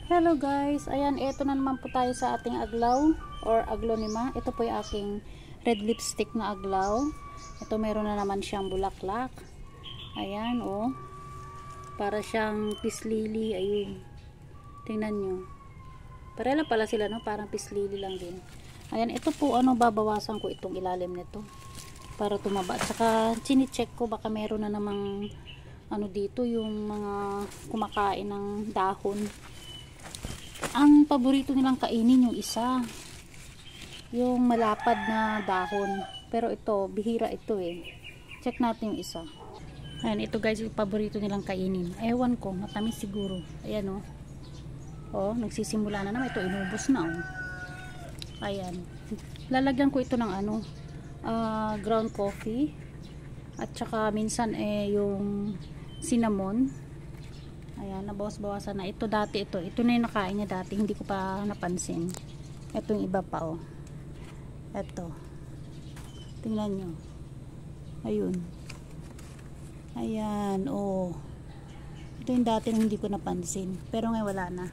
Hello guys, ayan, eto na naman po tayo sa ating aglaw or aglonema. Ito po yung aking red lipstick na aglaw. Ito meron na naman siyang bulaklak. Ayan, oh. Para siyang peace lily, ayun. Tingnan nyo. Parela pala sila, no? Parang peace lily lang din. Ayan, ito po, babawasan ko itong ilalim nito para tumaba. At saka, chine-check ko, baka meron na namang dito, yung mga kumakain ng dahon. Ang paborito nilang kainin yung isa, yung malapad na dahon, pero ito bihira ito eh. Check natin yung isa. Ayan, ito guys, yung paborito nilang kainin. Ewan ko, matamis siguro. Ayan oh. Oh, nagsisimula na naman ito, inubos na oh. Ayan, lalagyan ko ito ng ground coffee at saka minsan yung cinnamon. Ayan, nabawas-bawasan na. Ito dati, ito na yung nakain niya dati, hindi ko pa napansin. Ito yung iba pa oh. Ito, tingnan nyo. Ayun. Ayan, oh. Ito yung dati na hindi ko napansin, pero ngayon wala na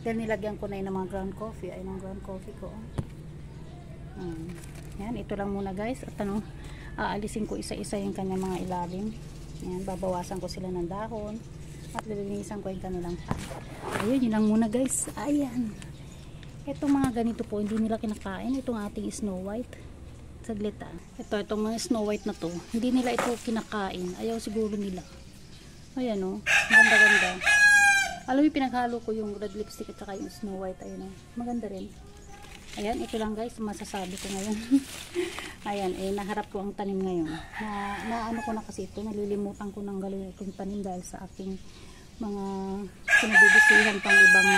dahil nilagyan ko na yun ng mga ground coffee. Ayun ang ground coffee ko oh. Ayan, ito lang muna guys. At aalisin ko isa-isa yung kanyang mga ilalim. Ayan, babawasan ko sila ng dahon at lilinisan ko yung kanilang pan. Ayun, yun lang muna guys. Ayan, itong mga ganito po hindi nila kinakain. Itong ating Snow White, saglit itong mga Snow White na to, hindi nila ito kinakain. Ayaw siguro nila. Ayan o, maganda ganda. Alam mo, pinaghalo ko yung red lipstick at saka yung Snow White. Ayun o, maganda rin. Ayan, ito lang guys masasabi ko ngayon. Ayan, naharap ko ang tanim ngayon. Naano ko na kasi ito, nalilimutan ko ng gawin itong tanim dahil sa aking mga pinabibisihan pang ibang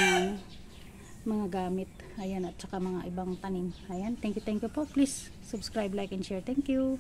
mga gamit. Ayan, at saka mga ibang tanim. Ayan, thank you po. Please subscribe, like, and share. Thank you.